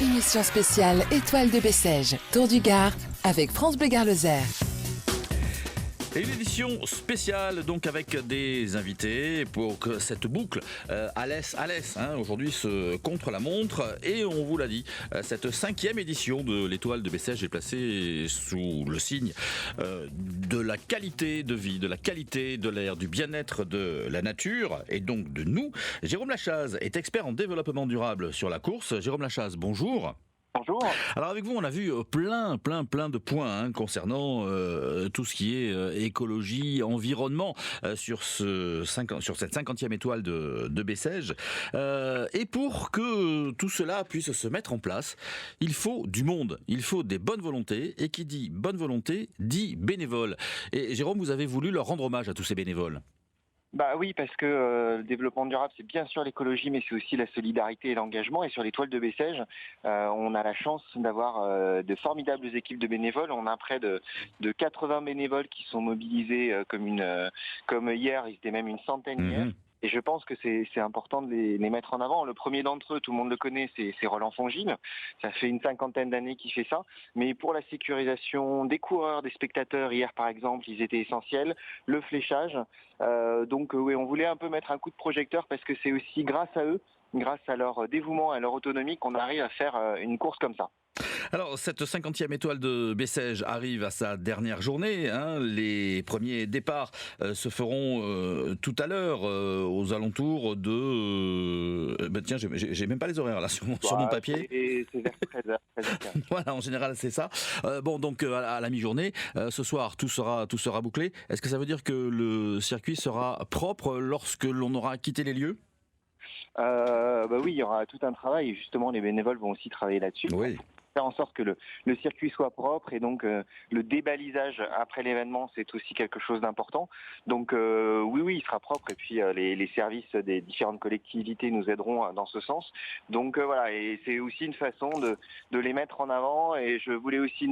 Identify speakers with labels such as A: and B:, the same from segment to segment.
A: Émission spéciale Étoile de Bessèges, Tour du Gard, avec France Bleu Gard-Lozère.
B: Et une édition spéciale donc avec des invités pour que cette boucle Alès aujourd'hui se contre la montre, et on vous l'a dit, cette 5e édition de l'Étoile de Bessèges est placée sous le signe de la qualité de vie, de la qualité de l'air, du bien-être de la nature et donc de nous. Jérôme Lachaze est expert en développement durable sur la course. Jérôme Lachaze, bonjour.
C: Bonjour.
B: Alors avec vous, on a vu plein de points concernant tout ce qui est écologie, environnement sur cette 50e étoile de Bessèges. Et pour que tout cela puisse se mettre en place, il faut du monde, il faut des bonnes volontés. Et qui dit bonne volonté dit bénévoles. Et Jérôme, vous avez voulu leur rendre hommage à tous ces bénévoles.
C: Bah oui, parce que le développement durable, c'est bien sûr l'écologie, mais c'est aussi la solidarité et l'engagement. Et sur l'Étoile de Bessèges, on a la chance d'avoir de formidables équipes de bénévoles. On a près de 80 bénévoles qui sont mobilisés comme hier, ils étaient même une centaine hier. Et je pense que c'est important de les mettre en avant. Le premier d'entre eux, tout le monde le connaît, c'est Roland Fongine. Ça fait une 50aine d'années qu'il fait ça. Mais pour la sécurisation des coureurs, des spectateurs, hier par exemple, ils étaient essentiels. Le fléchage. Oui, on voulait un peu mettre un coup de projecteur parce que c'est aussi grâce à eux, grâce à leur dévouement, à leur autonomie, qu'on arrive à faire une course comme ça.
B: Alors, cette 50e étoile de Bessèges arrive à sa dernière journée. Les premiers départs se feront tout à l'heure aux alentours de... tiens, j'ai même pas les horaires là sur mon papier.
C: C'est vers 13h.
B: Voilà, en général, c'est ça. Donc à la mi-journée, ce soir, tout sera bouclé. Est-ce que ça veut dire que le circuit sera propre lorsque l'on aura quitté les lieux ?
C: Oui, il y aura tout un travail. Et justement, les bénévoles vont aussi travailler là-dessus.
B: Oui.
C: Faire en sorte que le circuit soit propre, et donc le débalisage après l'événement, c'est aussi quelque chose d'important. Donc oui, il sera propre, et puis les services des différentes collectivités nous aideront dans ce sens. Donc voilà, et c'est aussi une façon de les mettre en avant. Et je voulais aussi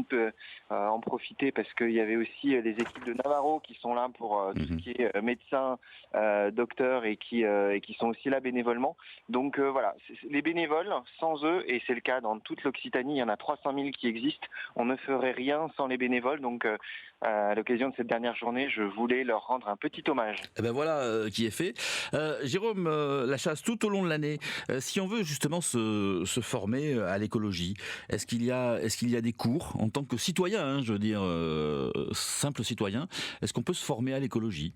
C: en profiter parce qu'il y avait aussi les équipes de Navarro qui sont là pour tout ce qui est médecins, docteurs, et qui sont aussi là bénévolement. Donc voilà, les bénévoles, sans eux, et c'est le cas dans toute l'Occitanie, il y en a 300 000 qui existent. On ne ferait rien sans les bénévoles. Donc, à l'occasion de cette dernière journée, je voulais leur rendre un petit hommage.
B: Et ben voilà qui est fait. Jérôme Lachaze, tout au long de l'année, si on veut justement se former à l'écologie, est-ce qu'il y a des cours en tant que citoyen, je veux dire simple citoyen, est-ce qu'on peut se former à l'écologie ?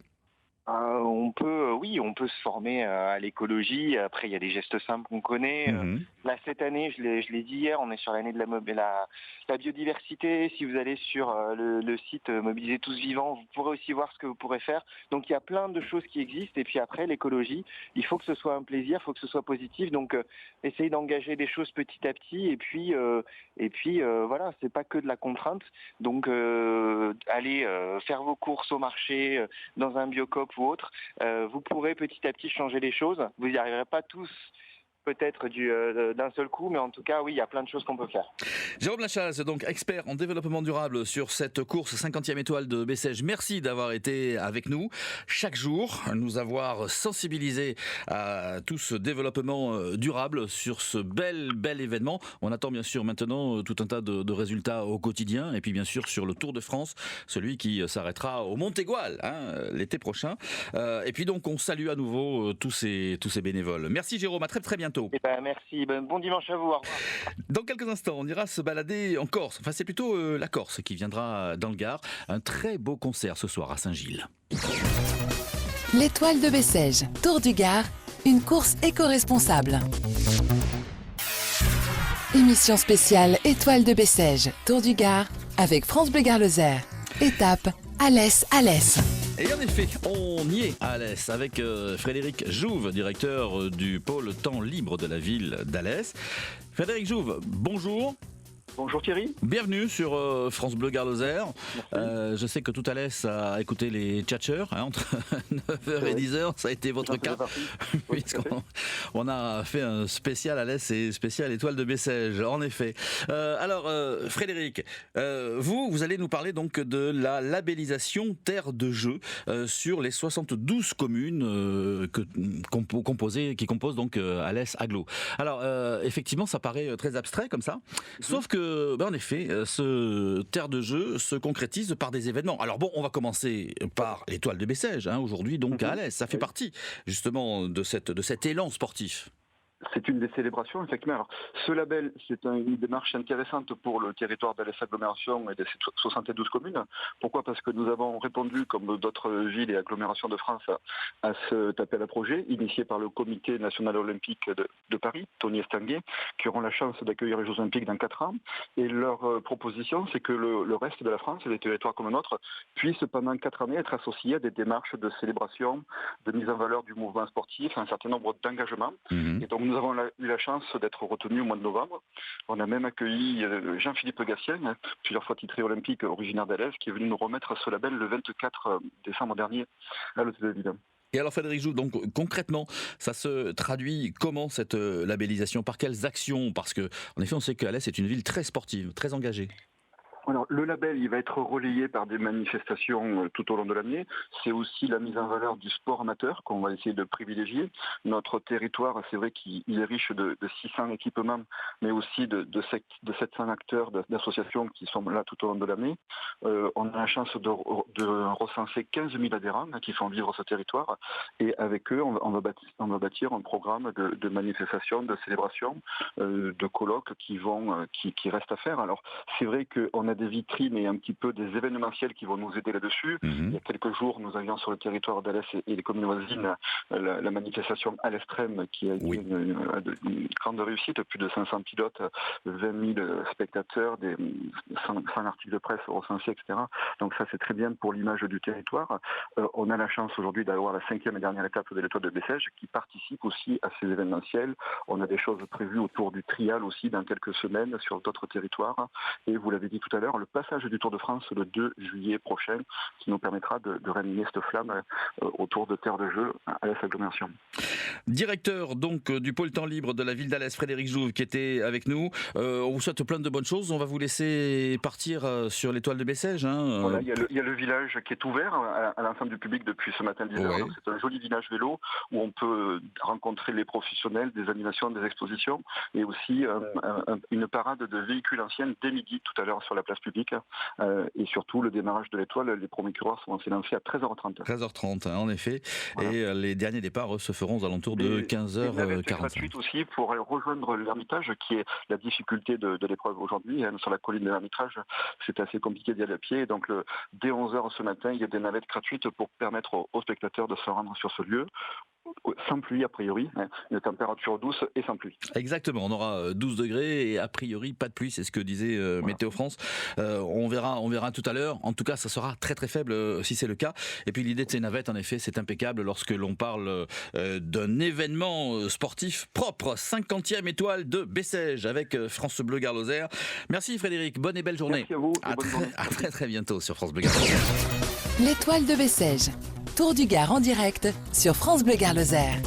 C: On peut se former à l'écologie. Après, il y a des gestes simples qu'on connaît. Là, cette année, je l'ai dit hier, on est sur l'année de la biodiversité. Si vous allez sur le site Mobiliser tous vivants, vous pourrez aussi voir ce que vous pourrez faire. Donc, il y a plein de choses qui existent. Et puis après, l'écologie, il faut que ce soit un plaisir, il faut que ce soit positif. Donc, essayez d'engager des choses petit à petit. Et puis voilà, c'est pas que de la contrainte. Donc, allez faire vos courses au marché, dans un Biocoop ou autre, vous pourrez petit à petit changer les choses. Vous n'y arriverez pas tous peut-être d'un seul coup, mais en tout cas, oui, il y a plein de choses qu'on peut faire.
B: Jérôme Lachaze, donc expert en développement durable sur cette course 50e étoile de Bessèges. Merci d'avoir été avec nous chaque jour, nous avoir sensibilisés à tout ce développement durable sur ce bel événement. On attend bien sûr maintenant tout un tas de résultats au quotidien, et puis bien sûr sur le Tour de France, celui qui s'arrêtera au Mont-Égual l'été prochain. Et puis donc on salue à nouveau tous ces bénévoles. Merci Jérôme, à très bientôt.
C: Merci, bon dimanche à vous, au revoir.
B: Dans quelques instants, on ira se balader en Corse. Enfin, c'est plutôt la Corse qui viendra dans le Gard. Un très beau concert ce soir à Saint-Gilles.
A: L'Étoile de Bessèges, Tour du Gard, une course éco-responsable. Émission spéciale Étoile de Bessèges, Tour du Gard, avec France Bleu Gard-Lozère. Étape Alès.
B: Et en effet, on y est à Alès avec Frédéric Jouve, directeur du pôle temps libre de la ville d'Alès. Frédéric Jouve, bonjour.
D: Bonjour Thierry.
B: Bienvenue sur France Bleu Gare Lozère. Je sais que tout à l'heure a écouté les tchatcheurs entre 9h et 10h, ça a été votre cas. Oui, on a fait un spécial Alès et spécial Étoile de Bessèges, en effet. Alors Frédéric, vous allez nous parler donc de la labellisation Terre de Jeux sur les 72 communes qui composent donc Alès Agglo. Alors effectivement, ça paraît très abstrait comme ça, sauf que en effet, ce Terre de Jeux se concrétise par des événements. Alors bon, on va commencer par l'Étoile de Bessèges, aujourd'hui donc à Alès. Ça fait partie justement de cet élan sportif.
D: C'est une des célébrations, effectivement. Alors, ce label, c'est une démarche intéressante pour le territoire d'Alès Agglomération et de ces 72 communes. Pourquoi ? Parce que nous avons répondu, comme d'autres villes et agglomérations de France, à cet appel à projet, initié par le Comité national olympique de Paris, Tony Estanguet, qui auront la chance d'accueillir les Jeux olympiques dans 4 ans. Et leur proposition, c'est que le reste de la France, les territoires comme le nôtre, puissent pendant 4 années être associés à des démarches de célébration, de mise en valeur du mouvement sportif, un certain nombre d'engagements. Et donc, nous avons eu la chance d'être retenus au mois de novembre. On a même accueilli Jean-Philippe Gatien, plusieurs fois titré olympique, originaire d'Alès, qui est venu nous remettre ce label le 24 décembre dernier à l'Hôtel de Ville.
B: Et alors Frédéric Joux, donc concrètement, ça se traduit comment cette labellisation ? Par quelles actions ? Parce que en effet, on sait qu'Alès est une ville très sportive, très engagée.
D: Alors, le label, il va être relayé par des manifestations tout au long de l'année. C'est aussi la mise en valeur du sport amateur qu'on va essayer de privilégier. Notre territoire, c'est vrai qu'il est riche de 600 équipements, mais aussi de 700 acteurs d'associations qui sont là tout au long de l'année. On a la chance de recenser 15 000 adhérents qui font vivre ce territoire. Et avec eux, on va bâtir un programme de manifestations, de célébrations, de colloques qui restent à faire. Alors, c'est vrai qu'on a des vitrines et un petit peu des événementiels qui vont nous aider là-dessus. Il y a quelques jours, nous avions sur le territoire d'Alès et les communes voisines la manifestation à l'extrême qui a été une grande réussite, plus de 500 pilotes, 20 000 spectateurs, 100 articles de presse recensés, etc. Donc ça, c'est très bien pour l'image du territoire. On a la chance aujourd'hui d'avoir la 5e et dernière étape de l'Étoile de Bessèges qui participe aussi à ces événementiels. On a des choses prévues autour du trial aussi dans quelques semaines sur d'autres territoires. Et vous l'avez dit tout à l'heure, le passage du Tour de France le 2 juillet prochain qui nous permettra de ranimer cette flamme autour de Terre de Jeux à Alès Agglomération.
B: Directeur donc du pôle temps libre de la ville d'Alès, Frédéric Jouve, qui était avec nous. On vous souhaite plein de bonnes choses. On va vous laisser partir sur l'Étoile de Bessèges.
D: Voilà, il y a le village qui est ouvert à l'ensemble du public depuis ce matin 10h. Donc c'est un joli village vélo où on peut rencontrer les professionnels, des animations, des expositions et aussi une parade de véhicules anciens dès midi tout à l'heure sur la place publique et surtout le démarrage de l'étoile, les premiers coureurs sont lancés à 13h30.
B: 13h30 en effet, voilà. Et les derniers départs se feront aux alentours de 15h45.
D: Gratuite aussi pour rejoindre l'Ermitage qui est la difficulté de l'épreuve aujourd'hui. Sur la colline de l'Ermitage, c'est assez compliqué d'y aller à pied, donc dès 11h ce matin, il y a des navettes gratuites pour permettre aux spectateurs de se rendre sur ce lieu. Sans pluie a priori, une température douce et sans pluie.
B: Exactement, on aura 12 degrés et a priori pas de pluie, c'est ce que disait Météo France. On verra tout à l'heure. En tout cas, ça sera très très faible si c'est le cas. Et puis l'idée de ces navettes, en effet, c'est impeccable lorsque l'on parle d'un événement sportif propre. 50e étoile de Bessèges avec France Bleu Gare Lozère. Merci Frédéric, bonne et belle journée.
D: Merci à vous.
B: À très très bientôt sur France Bleu Gare Lozère.
A: L'étoile de Bessèges. Tour du Gard en direct sur France Bleu Gare Lozère.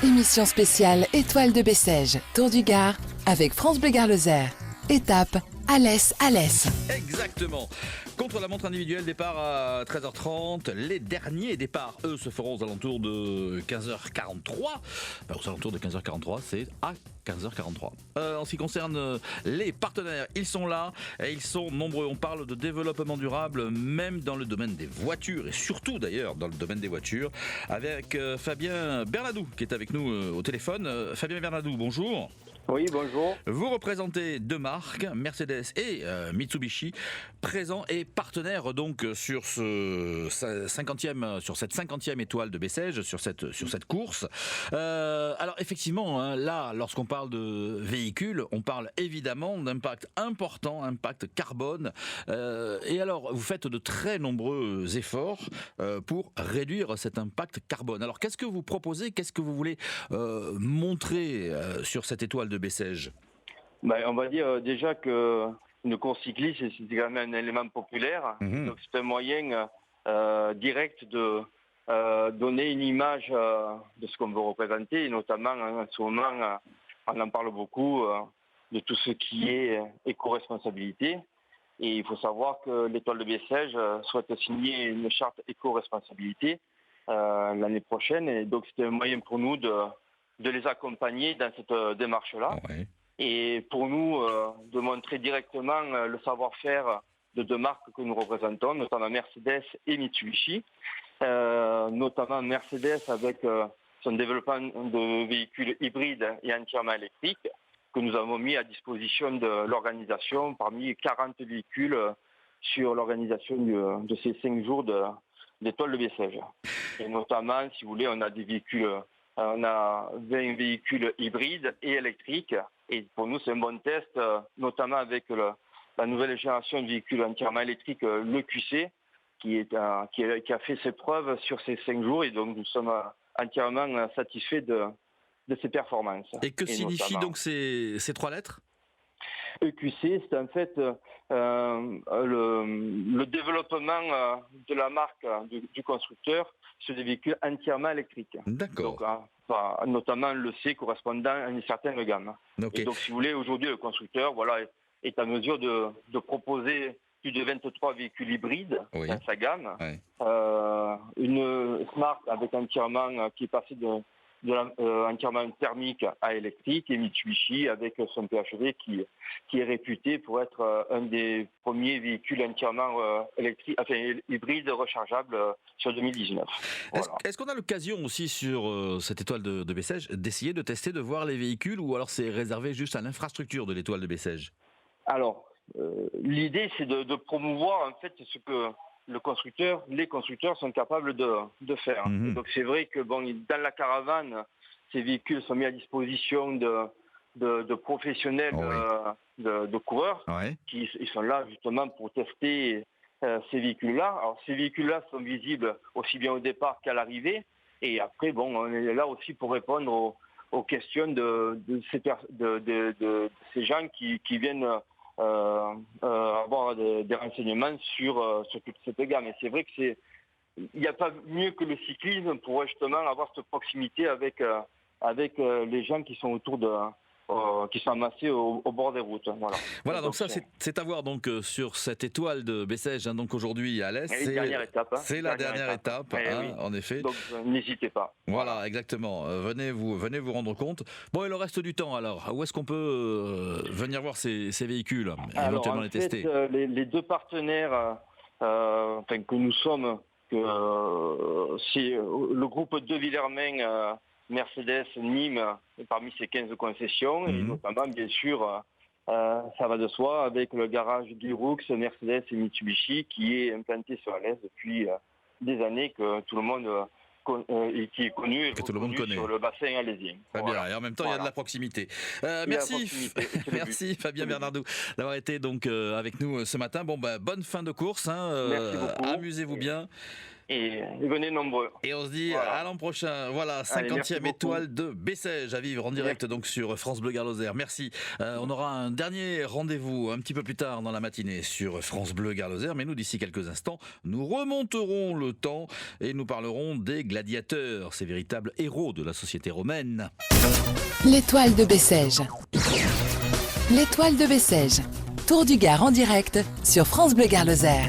A: Émission spéciale Étoile de Bessèges, Tour du Gard avec France Bleu Gare Lozère. Étape Alès.
B: Exactement. Contre la montre individuelle, départ à 13h30. Les derniers départs, eux, se feront aux alentours de 15h43. Enfin, aux alentours de 15h43, c'est à 15h43. En ce qui concerne les partenaires, ils sont là et ils sont nombreux. On parle de développement durable, même dans le domaine des voitures et surtout d'ailleurs dans le domaine des voitures, avec Fabien Bernadou qui est avec nous au téléphone. Fabien Bernadou, bonjour.
E: Oui, bonjour.
B: Vous représentez deux marques, Mercedes et Mitsubishi, présents et partenaires donc sur cette 50e étoile de Bessèges, sur cette course. Alors effectivement, là, lorsqu'on parle de véhicules, on parle évidemment d'impact important, impact carbone. Et alors, vous faites de très nombreux efforts pour réduire cet impact carbone. Alors, qu'est-ce que vous proposez ? Qu'est-ce que vous voulez montrer sur cette étoile de Bessèges ?
E: On va dire déjà que une course cycliste, c'est quand même un élément populaire.
B: Mhm.
E: Donc c'est un moyen direct de donner une image de ce qu'on veut représenter, et notamment en ce moment, on en parle beaucoup de tout ce qui est éco-responsabilité. Et il faut savoir que l'Étoile de Bessèges souhaite signer une charte éco-responsabilité l'année prochaine. Et donc c'était un moyen pour nous de les accompagner dans cette démarche-là.
B: Ouais.
E: Et pour nous, de montrer directement le savoir-faire de deux marques que nous représentons, notamment Mercedes et Mitsubishi. Notamment Mercedes avec son développement de véhicules hybrides et entièrement électriques que nous avons mis à disposition de l'organisation parmi 40 véhicules sur l'organisation de ces 5 jours d'Étoile de Bessèges. Et notamment, si vous voulez, on a 20 véhicules hybrides et électriques. Et pour nous, c'est un bon test, notamment avec la nouvelle génération de véhicules entièrement électriques, le QC, qui a fait ses preuves sur ces 5 jours. Et donc, nous sommes entièrement satisfaits de ses performances.
B: Et que signifient
E: notamment,
B: donc ces 3 lettres?
E: EQC, c'est en fait le développement de la marque du constructeur sur des véhicules entièrement électriques.
B: D'accord.
E: Donc, notamment le C correspondant à une certaine gamme.
B: Okay.
E: Et donc, si vous voulez, aujourd'hui, le constructeur est en mesure de proposer plus de 23 véhicules hybrides dans sa gamme.
B: Oui.
E: Une Smart avec entièrement qui est passée entièrement thermique à électrique, et Mitsubishi avec son PHEV qui est réputé pour être un des premiers véhicules entièrement électriques, hybrides rechargeables sur 2019. Voilà.
B: Est-ce qu'on a l'occasion aussi sur cette étoile de Bessèges d'essayer de tester, de voir les véhicules, ou alors c'est réservé juste à l'infrastructure de l'étoile de Bessèges?
E: Alors, l'idée c'est de promouvoir en fait ce que les constructeurs sont capables de faire.
B: Mmh.
E: Donc c'est vrai que dans la caravane, ces véhicules sont mis à disposition de professionnels, de coureurs, qui ils sont là justement pour tester ces véhicules-là. Alors ces véhicules-là sont visibles aussi bien au départ qu'à l'arrivée, et après on est là aussi pour répondre aux questions de ces gens qui viennent avoir des renseignements sur toute cette gamme. Et c'est vrai que il n'y a pas mieux que le cyclisme pour justement avoir cette proximité avec les gens qui sont autour qui sont amassés au bord des routes.
B: Voilà, donc ça c'est à voir donc sur cette étoile de Bessèges, hein, donc aujourd'hui à l'Est.
E: C'est
B: la dernière étape,
E: oui.
B: En effet.
E: Donc n'hésitez pas.
B: Voilà, exactement. Venez vous rendre compte. Bon, et le reste du temps alors, où est-ce qu'on peut venir voir ces véhicules et éventuellement les tester?
E: Les deux partenaires que nous sommes, c'est le groupe de Villermain, Mercedes, Nîmes, parmi ces 15 concessions, et notamment, bien sûr, ça va de soi, avec le garage du Roux, Mercedes et Mitsubishi, qui est implanté sur l'Est depuis des années, que tout le monde et qui est connu,
B: que tout le monde connaît
E: sur le bassin alésien.
B: Très bien, et en même temps, il y a de la proximité. Merci Fabien Bernardou d'avoir été donc avec nous ce matin. Bonne fin de course,
E: Merci beaucoup.
B: Amusez-vous bien.
E: Et venez nombreux.
B: Et on se dit à l'an prochain. Voilà, 50e étoile de Bessèges à vivre en direct donc sur France Bleu Gard Lozère. Merci. On aura un dernier rendez-vous un petit peu plus tard dans la matinée sur France Bleu Gard Lozère. Mais nous, d'ici quelques instants, nous remonterons le temps et nous parlerons des gladiateurs, ces véritables héros de la société romaine.
A: L'étoile de Bessèges. L'étoile de Bessèges. Tour du Gard en direct sur France Bleu Gard Lozère.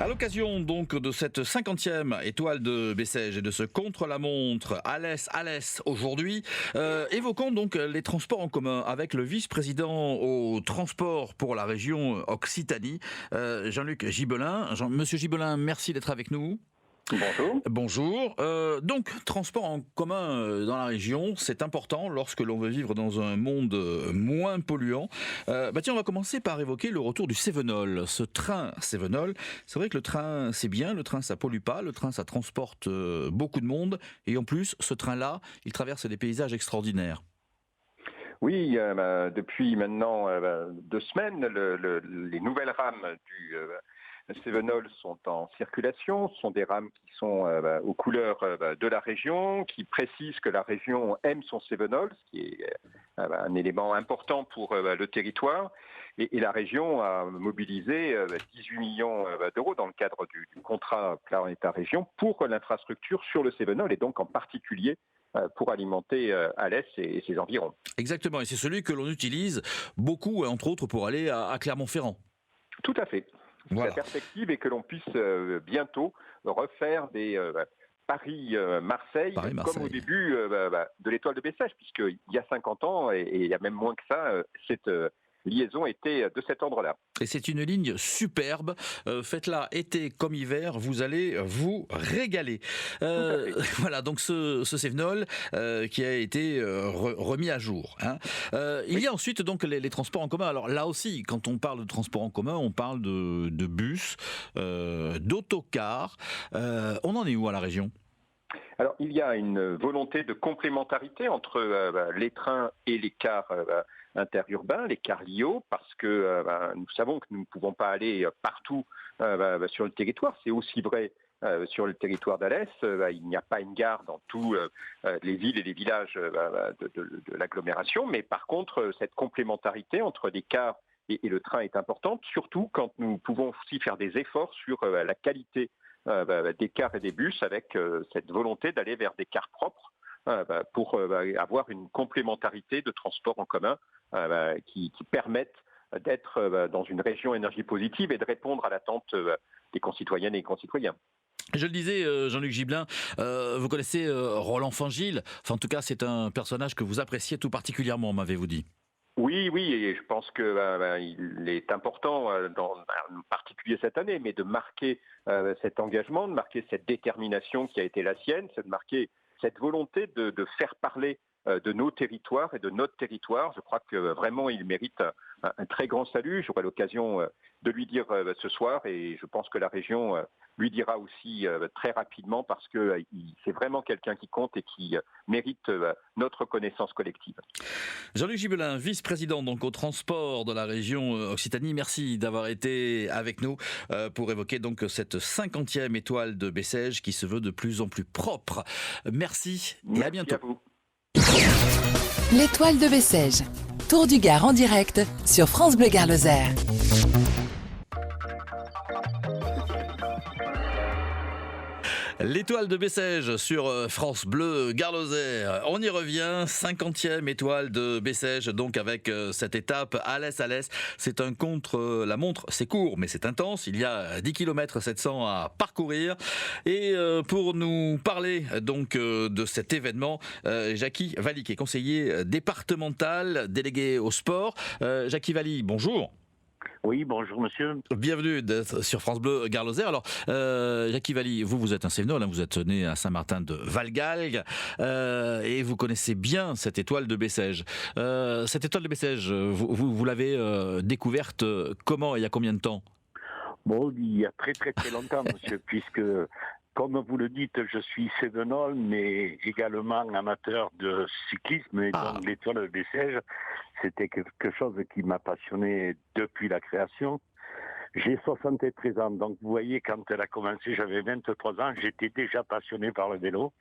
B: À l'occasion donc de cette 50e étoile de Bessèges et de ce contre-la-montre Alès aujourd'hui, évoquons donc les transports en commun avec le vice-président au transport pour la région Occitanie, Jean-Luc Gibelin. Monsieur Gibelin, merci d'être avec nous.
C: Bonjour.
B: Donc, transport en commun dans la région, c'est important lorsque l'on veut vivre dans un monde moins polluant. Tiens, on va commencer par évoquer le retour du Cévenol. Ce train Cévenol, c'est vrai que le train, c'est bien, le train, ça pollue pas, le train, ça transporte beaucoup de monde. Et en plus, ce train-là, il traverse des paysages extraordinaires.
F: Oui, depuis maintenant 2 semaines, les nouvelles rames Cévenols sont en circulation. Ce sont des rames qui sont aux couleurs de la région, qui précisent que la région aime son Cévenol, ce qui est un élément important pour le territoire. Et la région a mobilisé 18 millions d'euros dans le cadre du contrat plan État-région pour l'infrastructure sur le Cévenol, et donc en particulier pour alimenter Alès et ses environs.
B: Exactement, et c'est celui que l'on utilise beaucoup, entre autres, pour aller à Clermont-Ferrand.
F: Tout à fait.
B: Voilà.
F: La perspective est que l'on puisse bientôt refaire des Paris-Marseille, comme au début de l'étoile de Bessèges, puisqu'il y a 50 ans, et il y a même moins que ça, cette liaison était de cet ordre-là.
B: Et c'est une ligne superbe. Faites-la été comme hiver, vous allez vous régaler. Voilà, donc ce Cévenol qui a été remis à jour. Hein. Il y a ensuite donc les transports en commun. Alors là aussi, quand on parle de transports en commun, on parle de bus, d'autocars. On en est où à la région ?
F: Alors, il y a une volonté de complémentarité entre les trains et les cars interurbains, les cars LIO, parce que nous savons que nous ne pouvons pas aller partout sur le territoire. C'est aussi vrai sur le territoire d'Alès. Il n'y a pas une gare dans tous les villes et les villages de l'agglomération, mais par contre, cette complémentarité entre les cars et le train est importante, surtout quand nous pouvons aussi faire des efforts sur la qualité des cars et des bus, avec cette volonté d'aller vers des cars propres pour avoir une complémentarité de transport en commun qui permettent d'être dans une région énergie positive et de répondre à l'attente des concitoyennes et des concitoyens.
B: Je le disais, Jean-Luc Gibelin, vous connaissez Roland Fangil. Enfin, en tout cas, c'est un personnage que vous appréciez tout particulièrement, m'avez-vous dit.
F: Oui, et je pense qu'il est important, en particulier cette année, mais de marquer cet engagement, de marquer cette détermination qui a été la sienne, c'est de marquer cette volonté de faire parler de nos territoires et de notre territoire. Je crois que vraiment il mérite un très grand salut. J'aurai l'occasion de lui dire ce soir, et je pense que la région lui dira aussi très rapidement, parce que c'est vraiment quelqu'un qui compte et qui mérite notre reconnaissance collective.
B: Jean-Luc Gibelin, vice-président donc au transport de la région Occitanie, merci d'avoir été avec nous pour évoquer donc cette 50e étoile de Bessèges qui se veut de plus en plus propre. Merci et à bientôt.
F: À vous.
A: L'étoile de Bessèges. Tour du Gard en direct sur France Bleu Gard Lozère.
B: L'étoile de Bessèges sur France Bleu Gard Lozère. On y revient, 50e étoile de Bessèges, donc avec cette étape Alès. C'est un contre-la-montre, c'est court mais c'est intense, il y a 10 km 700 à parcourir. Et pour nous parler donc de cet événement, Jackie Valli, qui est conseiller départemental délégué au sport. Jackie Valli, bonjour.
G: Oui, bonjour monsieur.
B: Bienvenue sur France Bleu Gard Lozère. Alors, Jackie Valli, vous êtes un Cévenol, vous êtes né à Saint-Martin de Valgalgues et vous connaissez bien cette étoile de Bessèges. Cette étoile de Bessèges, vous l'avez découverte comment et il y a combien de temps ?
G: Bon, il y a très longtemps monsieur, puisque comme vous le dites, je suis Cévenol, mais également amateur de cyclisme, et donc l'étoile de Bessèges, c'était quelque chose qui m'a passionné depuis la création. J'ai 73 ans, donc vous voyez, quand elle a commencé, j'avais 23 ans, j'étais déjà passionné par le vélo,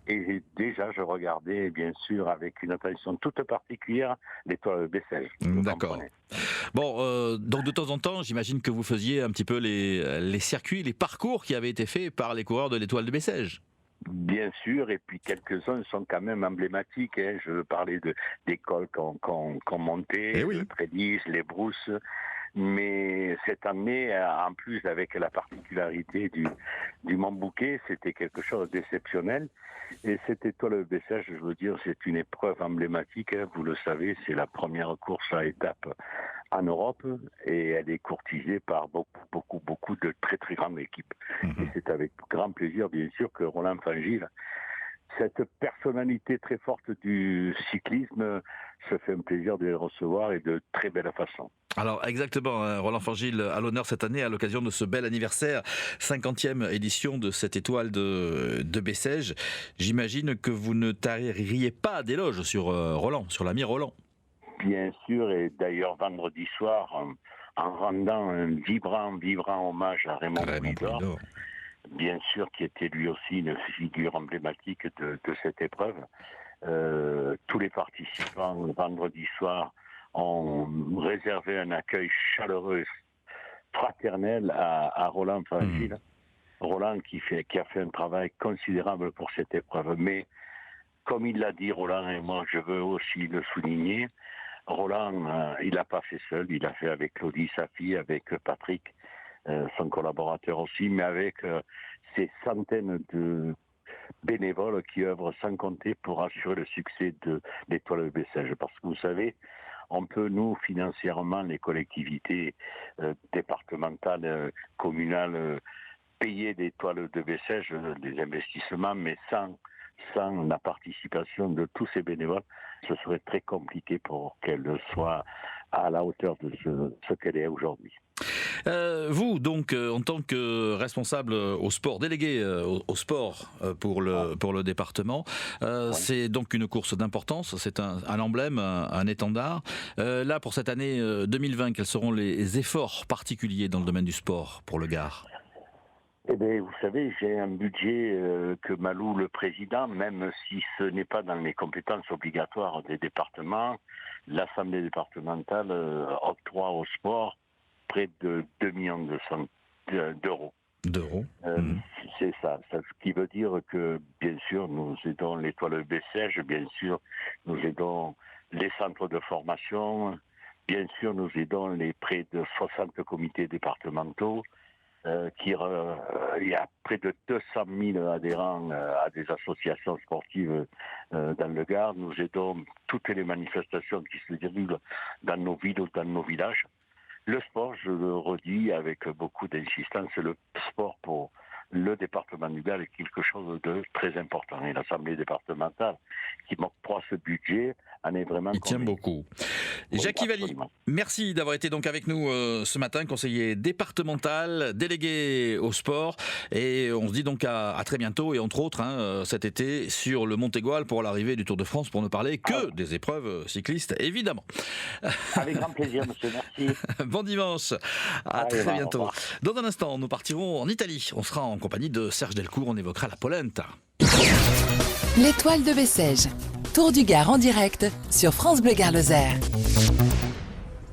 G: et déjà je regardais, bien sûr, avec une attention toute particulière, l'étoile de Bessèges.
B: D'accord. Bon, donc de temps en temps, j'imagine que vous faisiez un petit peu les circuits, les parcours qui avaient été faits par les coureurs de l'étoile de Bessèges.
G: Bien sûr, et puis quelques-uns sont quand même emblématiques. Hein. Je veux parler des cols qu'on montait, le Prédis, les brousses. Mais cette année, en plus avec la particularité du Mont Bouquet, c'était quelque chose d'exceptionnel. Et cette étoile de Bessèges, je veux dire, c'est une épreuve emblématique. Hein. Vous le savez, c'est la première course à étapes en Europe et elle est courtisée par beaucoup de très grandes équipes. Et c'est avec grand plaisir, bien sûr, que Roland Fangil, cette personnalité très forte du cyclisme, se fait un plaisir de les recevoir et de très belle façon.
B: Alors exactement, Roland Fangil à l'honneur cette année à l'occasion de ce bel anniversaire, 50e édition de cette étoile de Bessèges. J'imagine que vous ne taririez pas d'éloges sur Roland, sur l'ami Roland.
G: Bien sûr, et d'ailleurs vendredi soir, en rendant un vibrant hommage à Raymond Poulidor, bien sûr, qui était lui aussi une figure emblématique de cette épreuve. Tous les participants, le vendredi soir, ont réservé un accueil chaleureux, fraternel à Roland Fangil. Roland qui a fait un travail considérable pour cette épreuve. Mais comme il l'a dit, Roland, et moi je veux aussi le souligner, Roland, il l'a pas fait seul, il l'a fait avec Claudie, sa fille, avec Patrick, son collaborateur aussi, mais avec ces centaines de bénévoles qui œuvrent sans compter pour assurer le succès de l'Étoile de Bessèges. Parce que vous savez, on peut, nous, financièrement, les collectivités départementales, communales, payer l'Étoile de Bessèges, des investissements, mais sans la participation de tous ces bénévoles, ce serait très compliqué pour qu'elle soit à la hauteur de ce qu'elle est aujourd'hui.
B: Vous, donc, en tant que responsable au sport, délégué au sport pour le département, c'est donc une course d'importance, c'est un emblème, un étendard. Là, pour cette année 2020, quels seront les efforts particuliers dans le domaine du sport pour le Gard ?
G: Eh bien, vous savez, j'ai un budget que m'alloue le président, même si ce n'est pas dans les compétences obligatoires des départements. L'Assemblée départementale octroie au sport près de 2 millions d'euros. C'est ça. Ce qui veut dire que, bien sûr, nous aidons l'Étoile de Bessèges, bien sûr, nous aidons les centres de formation, bien sûr, nous aidons les près de 60 comités départementaux. Il y a près de 200 000 adhérents à des associations sportives dans le Gard. Nous aidons toutes les manifestations qui se déroulent dans nos villes ou dans nos villages. Le sport, je le redis avec beaucoup d'insistance, le sport pour le département du Gard est quelque chose de très important. Et l'Assemblée départementale qui m'octroie ce budget en est vraiment...
B: Il tient beaucoup. Oui, Jacques Ivali, merci d'avoir été donc avec nous ce matin, conseiller départemental, délégué au sport. Et on se dit donc à très bientôt et entre autres cet été sur le Montégoal pour l'arrivée du Tour de France pour ne parler que des épreuves cyclistes, évidemment.
G: Avec grand plaisir, monsieur, merci.
B: Bon dimanche, à très bientôt. Dans un instant, nous partirons en Italie. On sera en compagnie de Serge Delcourt, on évoquera la polenta.
A: L'Étoile de Bessèges, Tour du Gard en direct sur France Bleu Gard Lozère.